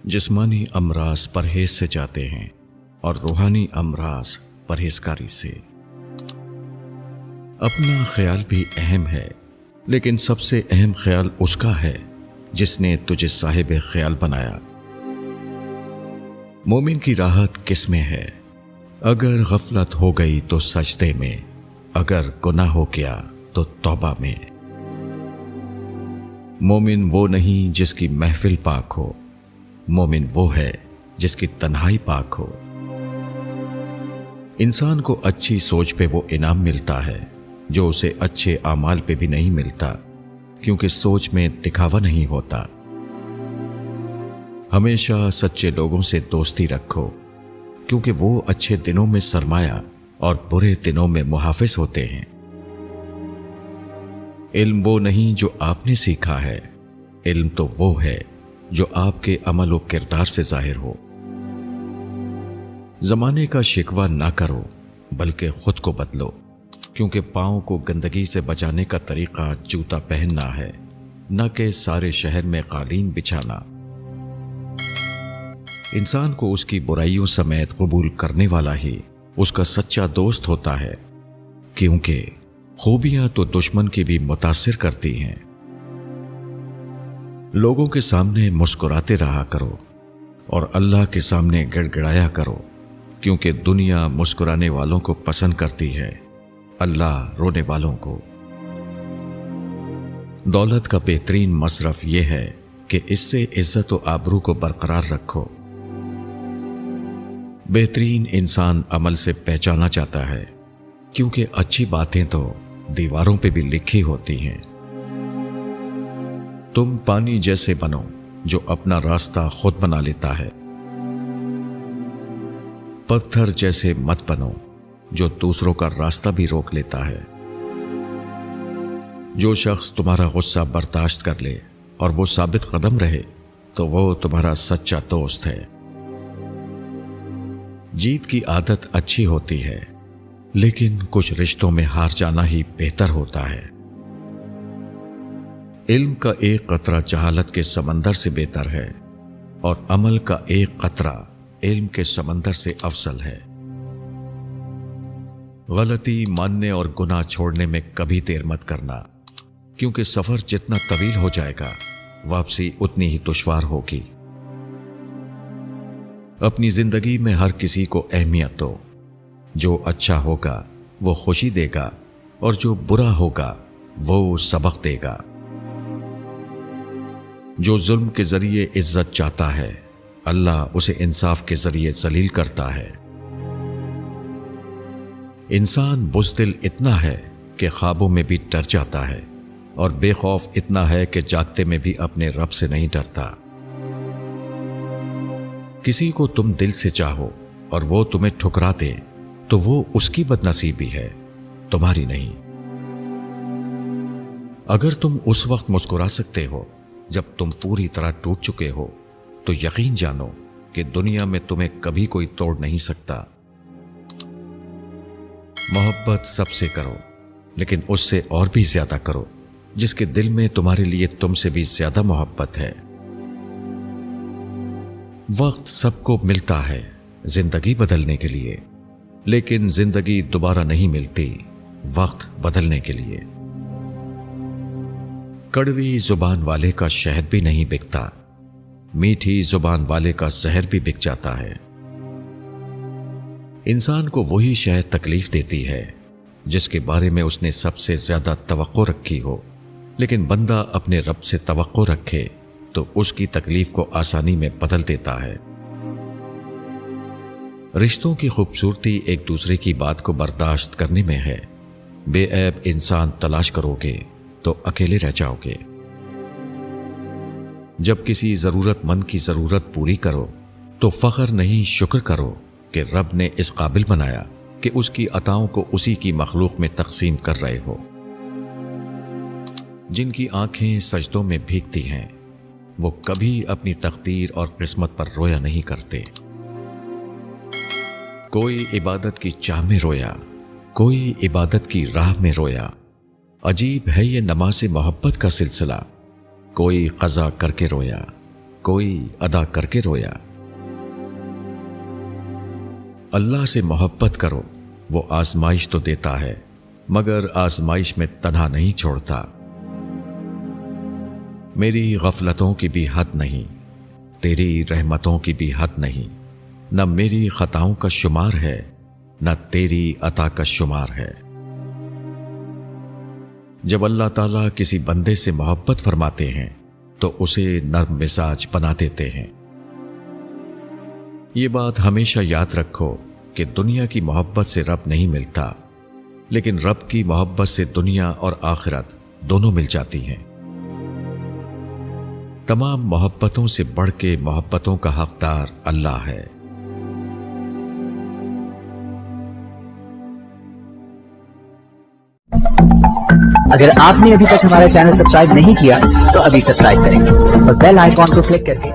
जिस्मानी अमराज परहेज से जाते हैं और रूहानी अमराज परहेजगारी से। अपना ख्याल भी अहम है, लेकिन सबसे अहम ख्याल उसका है जिसने तुझे साहिब ख्याल बनाया। मोमिन की राहत किस में है? अगर गफलत हो गई तो सजदे में, अगर गुनाह हो गया तो तौबा में। मोमिन वो नहीं जिसकी महफिल पाक हो, मोमिन वो है जिसकी तन्हाई पाक हो। इंसान को अच्छी सोच पे वो इनाम मिलता है जो उसे अच्छे आमाल पे भी नहीं मिलता, क्योंकि सोच में दिखावा नहीं होता। हमेशा सच्चे लोगों से दोस्ती रखो, क्योंकि वो अच्छे दिनों में सरमाया और बुरे दिनों में मुहाफिज होते हैं। इल्म वो नहीं जो आपने सीखा है, इल्म तो वो है जो आपके अमल और किरदार से जाहिर हो। जमाने का शिकवा ना करो, बल्कि खुद को बदलो, क्योंकि पाँव को गंदगी से बचाने का तरीका जूता पहनना है, न कि सारे शहर में कालीन बिछाना। इंसान को उसकी बुराइयों समेत कबूल करने वाला ही उसका सच्चा दोस्त होता है, क्योंकि खूबियां तो दुश्मन की भी मुतासिर करती हैं। लोगों के सामने मुस्कुराते रहा करो और अल्लाह के सामने गिड़गिड़ाया करो, क्योंकि दुनिया मुस्कुराने वालों को पसंद करती है, अल्लाह रोने वालों को। दौलत का बेहतरीन मसरफ यह है कि इससे इज्जत और आबरू को बरकरार रखो। बेहतरीन इंसान अमल से पहचाना जाता है, क्योंकि अच्छी बातें तो दीवारों पे भी लिखी होती हैं। तुम पानी जैसे बनो जो अपना रास्ता खुद बना लेता है। पत्थर जैसे मत बनो जो दूसरों का रास्ता भी रोक लेता है। जो शख्स तुम्हारा गुस्सा बर्दाश्त कर ले और वो साबित कदम रहे, तो वो तुम्हारा सच्चा दोस्त है। जीत की आदत अच्छी होती है, लेकिन कुछ रिश्तों में हार जाना ही बेहतर होता है। इल्म का एक कतरा जहालत के समंदर से बेहतर है, और अमल का एक कतरा इल्म के समंदर से अफजल है। गलती मानने और गुनाह छोड़ने में कभी देर मत करना, क्योंकि सफर जितना तवील हो जाएगा, वापसी उतनी ही दुश्वार होगी। अपनी जिंदगी में हर किसी को अहमियत दो। जो अच्छा होगा वो खुशी देगा, और जो बुरा होगा वो सबक देगा। जो जुल्म के जरिए इज्जत चाहता है, अल्लाह उसे इंसाफ के जरिए जलील करता है। इंसान बुज़दिल इतना है कि ख्वाबों में भी डर जाता है, और बेखौफ इतना है कि जागते में भी अपने रब से नहीं डरता। किसी को तुम दिल से चाहो और वो तुम्हें ठुकरा दे, तो वो उसकी बदनसीबी है, तुम्हारी नहीं। अगर तुम उस वक्त मुस्कुरा सकते हो जब तुम पूरी तरह टूट चुके हो, तो यकीन जानो कि दुनिया में तुम्हें कभी कोई तोड़ नहीं सकता। मोहब्बत सबसे करो, लेकिन उससे और भी ज्यादा करो जिसके दिल में तुम्हारे लिए तुमसे भी ज्यादा मोहब्बत है। वक्त सबको मिलता है जिंदगी बदलने के लिए, लेकिन जिंदगी दोबारा नहीं मिलती वक्त बदलने के लिए। कड़वी जुबान वाले का शहद भी नहीं बिकता, मीठी जुबान वाले का जहर भी बिक जाता है। इंसान को वही शहद तकलीफ देती है जिसके बारे में उसने सबसे ज्यादा तवक्को रखी हो, लेकिन बंदा अपने रब से तवक्को रखे तो उसकी तकलीफ को आसानी में बदल देता है। रिश्तों की खूबसूरती एक दूसरे की बात को बर्दाश्त करने में है। बेऐब इंसान तलाश करोगे तो अकेले रह जाओगे। जब किसी जरूरतमंद की जरूरत पूरी करो तो फख्र नहीं शुक्र करो कि रब ने इस काबिल बनाया कि उसकी अताओं को उसी की मखलूक में तकसीम कर रहे हो। जिनकी आंखें सजदों में भीगती हैं, वो कभी अपनी तकदीर और किस्मत पर रोया नहीं करते। कोई इबादत की चाह में रोया, कोई इबादत की राह में रोया। अजीब है ये नमाज़े मोहब्बत का सिलसिला, कोई क़ज़ा करके रोया, कोई अदा करके रोया। अल्लाह से मोहब्बत करो, वो आजमाइश तो देता है मगर आजमाइश में तन्हा नहीं छोड़ता। मेरी गफलतों की भी हद नहीं, तेरी रहमतों की भी हद नहीं। न मेरी खताओं का शुमार है, न तेरी अता का शुमार है। जब अल्लाह ताला किसी बंदे से मोहब्बत फरमाते हैं तो उसे नर्म मिजाज बना देते हैं। ये बात हमेशा याद रखो कि दुनिया की मोहब्बत से रब नहीं मिलता, लेकिन रब की मोहब्बत से दुनिया और आखिरत दोनों मिल जाती हैं। तमाम मोहब्बतों से बढ़ के मोहब्बतों का हकदार अल्लाह है। अगर आपने अभी तक हमारा चैनल सब्सक्राइब नहीं किया तो अभी सब्सक्राइब करें और बेल आइकॉन को क्लिक करके